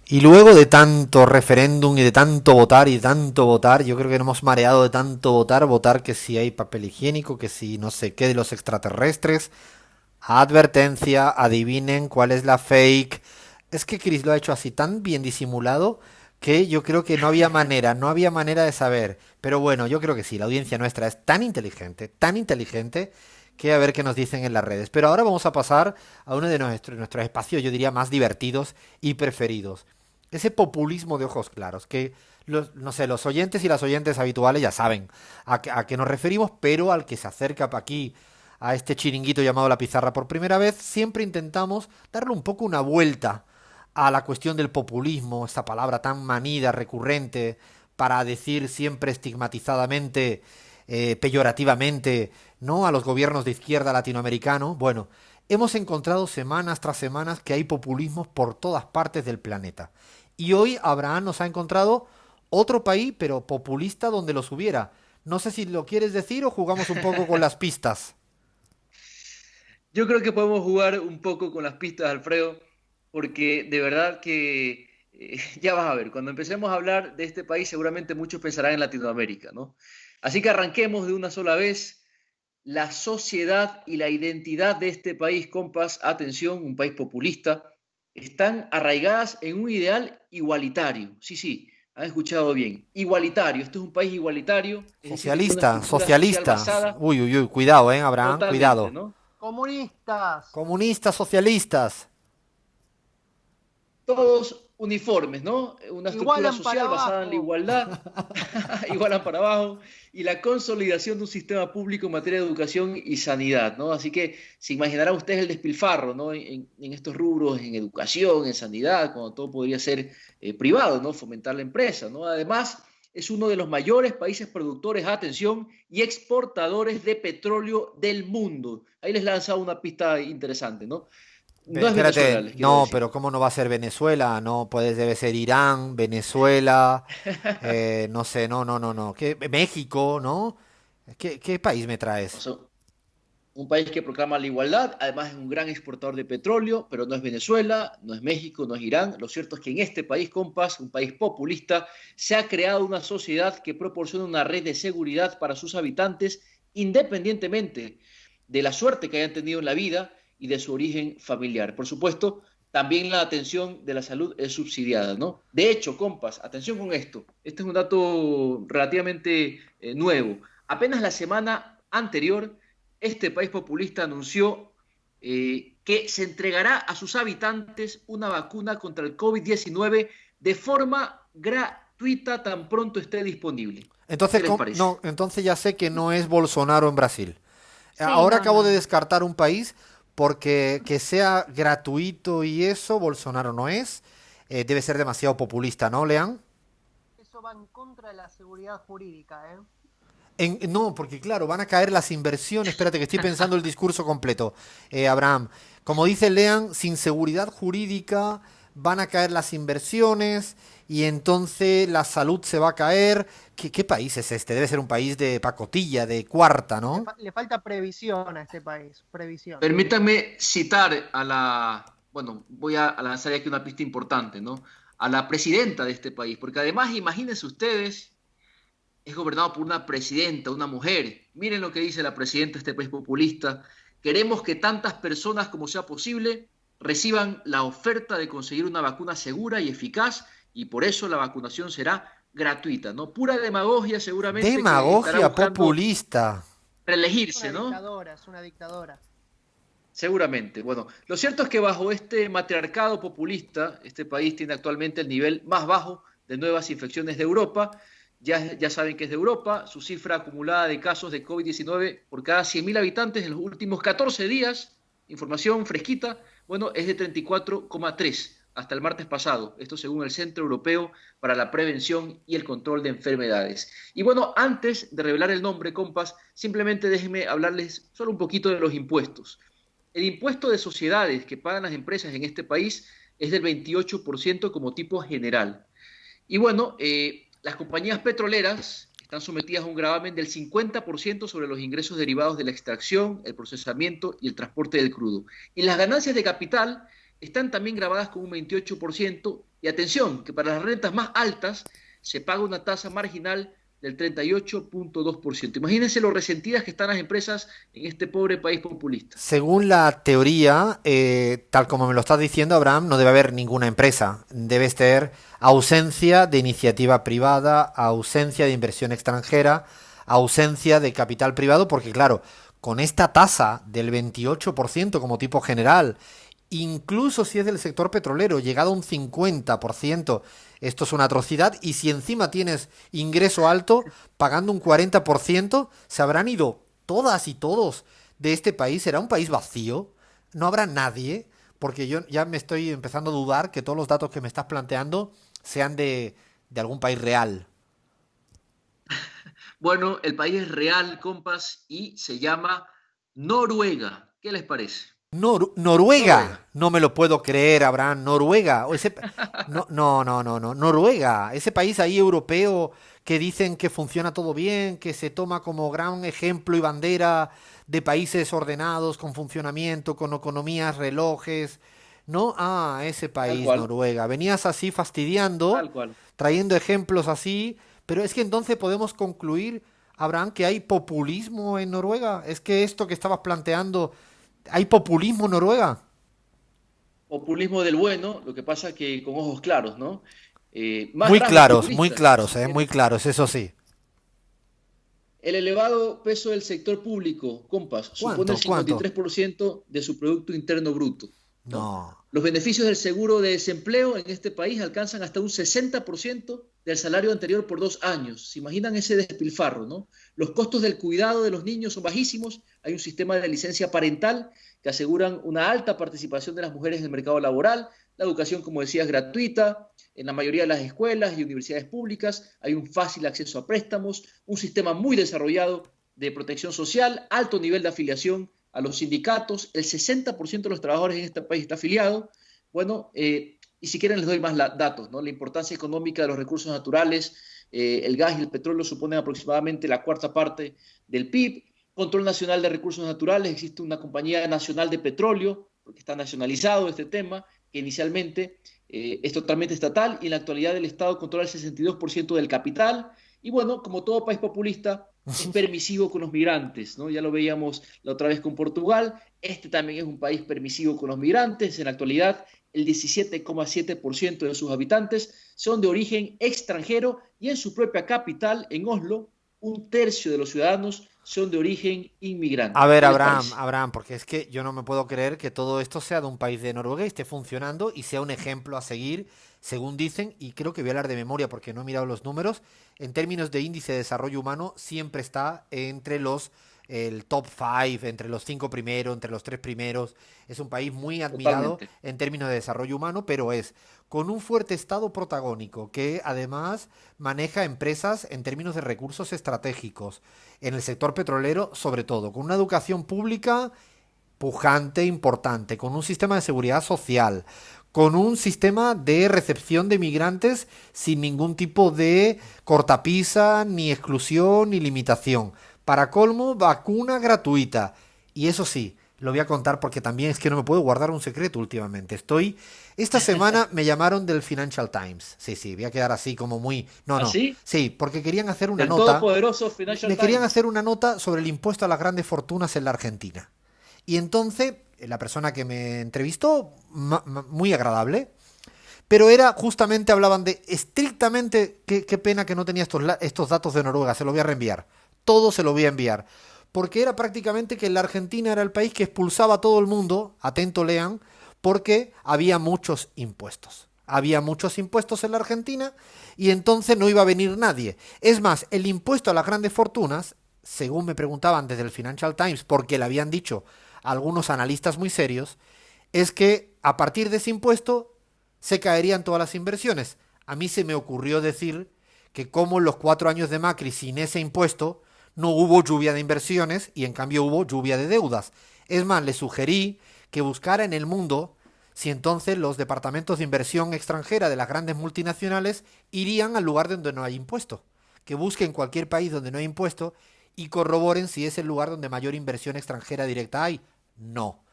Y luego de tanto referéndum y de tanto votar y de tanto votar, yo creo que nos hemos mareado de tanto votar, votar que si hay papel higiénico, que si no sé qué de los extraterrestres. Advertencia, adivinen cuál es la fake. Es que Chris lo ha hecho así tan bien disimulado que yo creo que no había manera de saber. Pero bueno, yo creo que sí, la audiencia nuestra es tan inteligente, que a ver qué nos dicen en las redes. Pero ahora vamos a pasar a uno de nuestros espacios, yo diría, más divertidos y preferidos. Ese populismo de ojos claros, que no sé, los oyentes y las oyentes habituales ya saben a qué nos referimos, pero al que se acerca para aquí a este chiringuito llamado La Pizarra por primera vez, siempre intentamos darle un poco una vuelta a la cuestión del populismo, esta palabra tan manida, recurrente, para decir siempre estigmatizadamente, peyorativamente, ¿no? A los gobiernos de izquierda latinoamericano. Bueno, hemos encontrado semanas tras semanas que hay populismos por todas partes del planeta. Y hoy Abraham nos ha encontrado otro país, pero populista donde los hubiera. No sé si lo quieres decir o jugamos un poco con las pistas. Yo creo que podemos jugar un poco con las pistas, Alfredo, porque de verdad que ya vas a ver, cuando empecemos a hablar de este país, seguramente muchos pensarán en Latinoamérica, ¿no? Así que arranquemos de una sola vez. La sociedad y la identidad de este país, compas, atención, un país populista, están arraigadas en un ideal igualitario. Sí, sí, han escuchado bien. Igualitario. Esto es un país igualitario, es decir, que tiene una Socialista, estructura social socialista. basada Uy, uy, uy, cuidado, Abraham, totalmente, cuidado. ¿no? Comunistas. Comunistas, socialistas. Todos uniformes, ¿no? Una estructura Igualan para social basada en la abajo. igualdad, igualan para abajo, y la consolidación de un sistema público en materia de educación y sanidad, ¿no? Así que se imaginarán ustedes el despilfarro, ¿no? En estos rubros, en educación, en sanidad, cuando todo podría ser privado, ¿no? Fomentar la empresa, ¿no? Además, es uno de los mayores países productores, atención, y exportadores de petróleo del mundo. Ahí les lanza una pista interesante, ¿no? No es Venezuela, Espérate, les quiero no, decir. pero ¿cómo no va a ser Venezuela? No, pues debe ser Irán, Venezuela, no sé, no, no, no, no. ¿Qué? México, ¿no? ¿Qué país me O traes? sea, un país que proclama la igualdad, además es un gran exportador de petróleo, pero no es Venezuela, no es México, no es Irán. Lo cierto es que en este país, compas, un país populista, se ha creado una sociedad que proporciona una red de seguridad para sus habitantes, independientemente de la suerte que hayan tenido en la vida y de su origen familiar. Por supuesto, también la atención de la salud es subsidiada, ¿no? De hecho, compas, atención con esto. Este es un dato relativamente nuevo. Apenas la semana anterior, este país populista anunció que se entregará a sus habitantes una vacuna contra el COVID-19 de forma gratuita tan pronto esté disponible. Entonces, ¿Qué les parece? no, entonces ya sé que no es Bolsonaro en Brasil. Sí, Ahora no, acabo no, de no. descartar un país porque que sea gratuito y eso, Bolsonaro no es. Debe ser demasiado populista, ¿no, Lean? Eso va en contra de la seguridad jurídica, ¿eh? No, porque claro, van a caer las inversiones. Espérate, que estoy pensando el discurso completo, Abraham. Como dice Lean, sin seguridad jurídica van a caer las inversiones y entonces la salud se va a caer. ¿Qué país es este? Debe ser un país de pacotilla, de cuarta, ¿no? Le falta previsión a este país, previsión. Permítanme citar a la, bueno, voy a lanzar aquí una pista importante, ¿no? A la presidenta de este país, porque además, imagínense ustedes, es gobernado por una presidenta, una mujer. Miren lo que dice la presidenta de este país populista. Queremos que tantas personas como sea posible reciban la oferta de conseguir una vacuna segura y eficaz y por eso la vacunación será gratuita, ¿no? Pura demagogia seguramente que estará Demagogia buscando populista. Es una reelegirse, ¿no? dictadora, es una dictadora. Seguramente. Bueno, lo cierto es que bajo este matriarcado populista, este país tiene actualmente el nivel más bajo de nuevas infecciones de Europa. Ya saben que es de Europa. Su cifra acumulada de casos de COVID-19 por cada 100.000 habitantes en los últimos 14 días, información fresquita, bueno, es de 34,3 hasta el martes pasado. Esto según el Centro Europeo para la Prevención y el Control de Enfermedades. Y bueno, antes de revelar el nombre, compas, simplemente déjenme hablarles solo un poquito de los impuestos. El impuesto de sociedades que pagan las empresas en este país es del 28% como tipo general. Y bueno, las compañías petroleras están sometidas a un gravamen del 50% sobre los ingresos derivados de la extracción, el procesamiento y el transporte del crudo. Y las ganancias de capital están también grabadas con un 28%. Y atención, que para las rentas más altas se paga una tasa marginal del 38,2%. Imagínense lo resentidas que están las empresas en este pobre país populista. Según la teoría, tal como me lo estás diciendo, Abraham, no debe haber ninguna empresa. Debe ser ausencia de iniciativa privada, ausencia de inversión extranjera, ausencia de capital privado, porque claro, con esta tasa del 28% como tipo general, incluso si es del sector petrolero, llegado a un 50%, esto es una atrocidad, y si encima tienes ingreso alto, pagando un 40%, se habrán ido todas y todos de este país. Será un país vacío, no habrá nadie, porque yo ya me estoy empezando a dudar que todos los datos que me estás planteando sean de algún país real. Bueno, el país es real, compas, y se llama Noruega. ¿Qué les parece? Noruega, Noruega. no me lo puedo creer, Abraham, Noruega, no, no, no, no, no, Noruega, ese país ahí europeo que dicen que funciona todo bien, que se toma como gran ejemplo y bandera de países ordenados, con funcionamiento, con economías, relojes, ¿no? Ah, ese Tal país, cual, Noruega. Venías así fastidiando, tal cual. trayendo ejemplos así, pero es que entonces podemos concluir, Abraham, que hay populismo en Noruega. Es que esto que estabas planteando, ¿hay populismo en Noruega? Populismo del bueno, lo que pasa que con ojos claros, ¿no? Más rasgos Muy populistas, claros, si muy quieren. claros, eso sí. El elevado peso del sector público, compas, supone el ¿Cuánto? ¿Cuánto? 53% de su Producto Interno Bruto, ¿no? No. Los beneficios del seguro de desempleo en este país alcanzan hasta un 60% del salario anterior por 2 años. ¿Se imaginan ese despilfarro, no? Los costos del cuidado de los niños son bajísimos. Hay un sistema de licencia parental que aseguran una alta participación de las mujeres en el mercado laboral. La educación, como decía, es gratuita en la mayoría de las escuelas y universidades públicas. Hay un fácil acceso a préstamos, un sistema muy desarrollado de protección social, alto nivel de afiliación a los sindicatos. El 60% de los trabajadores en este país está afiliado. Bueno, y si quieren les doy más datos, ¿no? La importancia económica de los recursos naturales, el gas y el petróleo suponen aproximadamente la cuarta parte del PIB. Control Nacional de Recursos Naturales, existe una compañía nacional de petróleo, porque está nacionalizado este tema, que inicialmente es totalmente estatal y en la actualidad el Estado controla el 62% del capital. Y bueno, como todo país populista, es permisivo con los migrantes, ¿no? Ya lo veíamos la otra vez con Portugal. Este también es un país permisivo con los migrantes. En la actualidad, el 17,7% de sus habitantes son de origen extranjero y en su propia capital, en Oslo, un tercio de los ciudadanos son de origen A inmigrante. ver, ¿Qué les Abraham, parece? Abraham, porque es que yo no me puedo creer que todo esto sea de un país de Noruega y esté funcionando y sea un ejemplo a seguir, según dicen, y creo que voy a hablar de memoria porque no he mirado los números, en términos de índice de desarrollo humano, siempre está entre el top 5, entre los 5 primeros, entre los 3 primeros. Es un país muy admirado Totalmente. en términos de desarrollo humano, pero es con un fuerte estado protagónico que además maneja empresas en términos de recursos estratégicos en el sector petrolero, sobre todo, con una educación pública pujante, importante, con un sistema de seguridad social, con un sistema de recepción de migrantes sin ningún tipo de cortapisa, ni exclusión, ni limitación. Para colmo, vacuna gratuita. Y eso sí, lo voy a contar porque también es que no me puedo guardar un secreto últimamente. Esta semana me llamaron del Financial Times. Sí, sí, voy a quedar así como muy... No, no. ¿Así? Sí, porque querían hacer una Del nota. todopoderoso Financial Me querían Times. hacer una nota sobre el impuesto a las grandes fortunas en la Argentina. Y entonces, la persona que me entrevistó, muy agradable, pero era justamente, hablaban de estrictamente, qué pena que no tenía estos datos de Noruega, se lo voy a reenviar. Todo se lo voy a enviar. Porque era prácticamente que la Argentina era el país que expulsaba a todo el mundo, atento lean, porque había muchos impuestos. Había muchos impuestos en la Argentina y entonces no iba a venir nadie. Es más, el impuesto a las grandes fortunas, según me preguntaban desde el Financial Times, porque le habían dicho algunos analistas muy serios, es que a partir de ese impuesto se caerían todas las inversiones. A mí se me ocurrió decir que como en los 4 años de Macri sin ese impuesto no hubo lluvia de inversiones y en cambio hubo lluvia de deudas. Es más, le sugerí que buscara en el mundo si entonces los departamentos de inversión extranjera de las grandes multinacionales irían al lugar donde no hay impuesto. Que busquen cualquier país donde no hay impuesto y corroboren si es el lugar donde mayor inversión extranjera directa hay. No.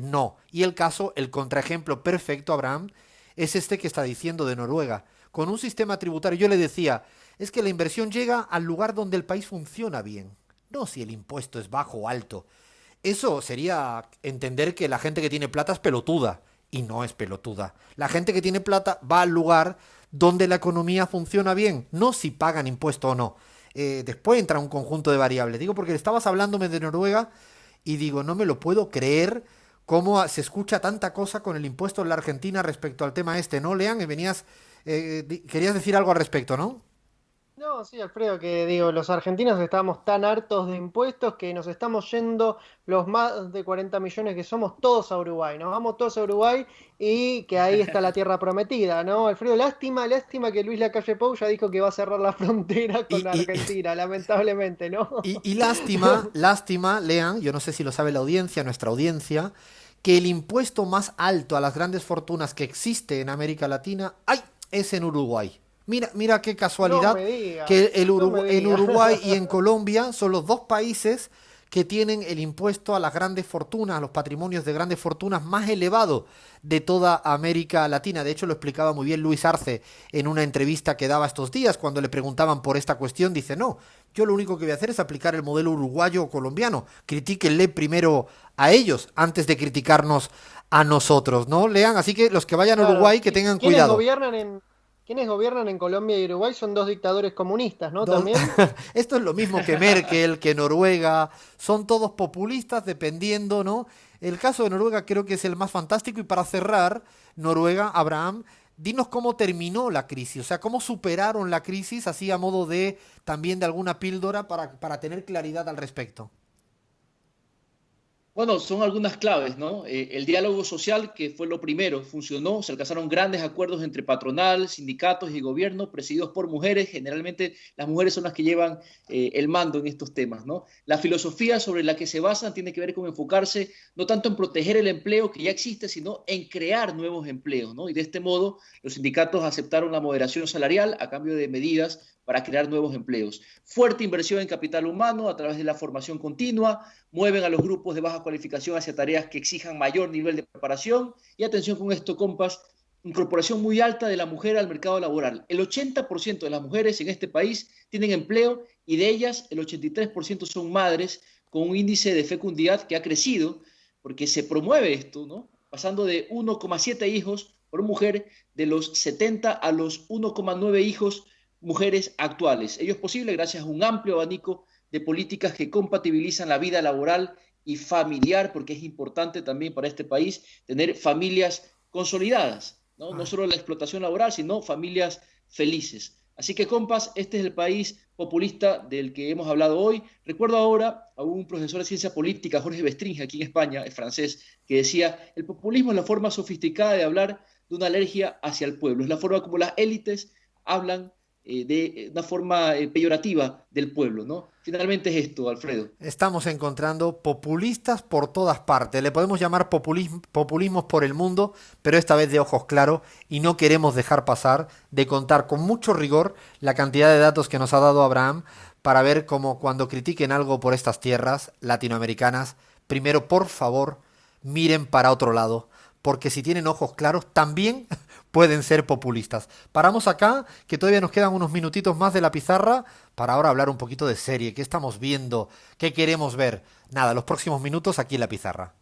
No. Y el contraejemplo perfecto, Abraham, es este que está diciendo de Noruega. Con un sistema tributario, yo le decía, es que la inversión llega al lugar donde el país funciona bien, no si el impuesto es bajo o alto. Eso sería entender que la gente que tiene plata es pelotuda, y no es pelotuda. La gente que tiene plata va al lugar donde la economía funciona bien, no si pagan impuesto o no. Después entra un conjunto de variables. Digo porque estabas hablándome de Noruega y digo, no me lo puedo creer cómo se escucha tanta cosa con el impuesto en la Argentina respecto al tema este, ¿no, Lean? Querías decir algo al respecto, ¿no? No, sí, Alfredo, que digo, los argentinos estamos tan hartos de impuestos que nos estamos yendo los más de 40 millones que somos todos a Uruguay, nos vamos todos a Uruguay y que ahí está la tierra prometida, ¿no? Alfredo, lástima que Luis Lacalle Pou ya dijo que va a cerrar la frontera con Y, y, Argentina, lamentablemente, ¿no? y lástima, Lean, yo no sé si lo sabe la audiencia, nuestra audiencia, que el impuesto más alto a las grandes fortunas que existe en América Latina, ¡ay!, es en Uruguay. Mira qué No casualidad me diga, que no me En diga. Uruguay y en Colombia son los dos países que tienen el impuesto a las grandes fortunas, a los patrimonios de grandes fortunas más elevado de toda América Latina. De hecho, lo explicaba muy bien Luis Arce en una entrevista que daba estos días cuando le preguntaban por esta cuestión. Dice, no, yo lo único que voy a hacer es aplicar el modelo uruguayo o colombiano. Critíquenle primero a ellos antes de criticarnos a nosotros, ¿no? Lean, así que los que vayan a Claro, Uruguay que ¿y tengan cuidado. quiénes gobiernan en Colombia y Uruguay? Son dos dictadores comunistas, ¿no? Dos- También. Esto es lo mismo que Merkel, que Noruega, son todos populistas dependiendo, ¿no? El caso de Noruega creo que es el más fantástico y para cerrar, Noruega, Abraham, dinos cómo terminó la crisis, o sea, cómo superaron la crisis, así a modo de también de alguna píldora para tener claridad al respecto. Bueno, son algunas claves, ¿no? El diálogo social, que fue lo primero, funcionó, se alcanzaron grandes acuerdos entre patronal, sindicatos y gobierno, presididos por mujeres. Generalmente las mujeres son las que llevan el mando en estos temas, ¿no? La filosofía sobre la que se basan tiene que ver con enfocarse no tanto en proteger el empleo que ya existe, sino en crear nuevos empleos, ¿no? Y de este modo los sindicatos aceptaron la moderación salarial a cambio de medidas para crear nuevos empleos. Fuerte inversión en capital humano a través de la formación continua, mueven a los grupos de baja cualificación hacia tareas que exijan mayor nivel de preparación y atención con esto, compas, incorporación muy alta de la mujer al mercado laboral. El 80% de las mujeres en este país tienen empleo y de ellas el 83% son madres con un índice de fecundidad que ha crecido porque se promueve esto, ¿no? Pasando de 1,7 hijos por mujer de los 70 a los 1,9 hijos mujeres actuales. Ello es posible gracias a un amplio abanico de políticas que compatibilizan la vida laboral y familiar, porque es importante también para este país tener familias consolidadas, ¿no? No Ay, solo la explotación laboral, sino familias felices. Así que, compas, este es el país populista del que hemos hablado hoy. Recuerdo ahora a un profesor de ciencia política, Jorge Bestringe, aquí en España, es francés, que decía, el populismo es la forma sofisticada de hablar de una alergia hacia el pueblo, es la forma como las élites hablan de una forma peyorativa del pueblo, ¿no? Finalmente es esto, Alfredo. estamos encontrando populistas por todas partes. Le podemos llamar populismos por el mundo, pero esta vez de ojos claros y no queremos dejar pasar de contar con mucho rigor la cantidad de datos que nos ha dado Abraham para ver cómo cuando critiquen algo por estas tierras latinoamericanas, primero por favor miren para otro lado, porque si tienen ojos claros también pueden ser populistas. Paramos acá, que todavía nos quedan unos minutitos más de la pizarra para ahora hablar un poquito de serie, qué estamos viendo, qué queremos ver. Nada, los próximos minutos aquí en la pizarra.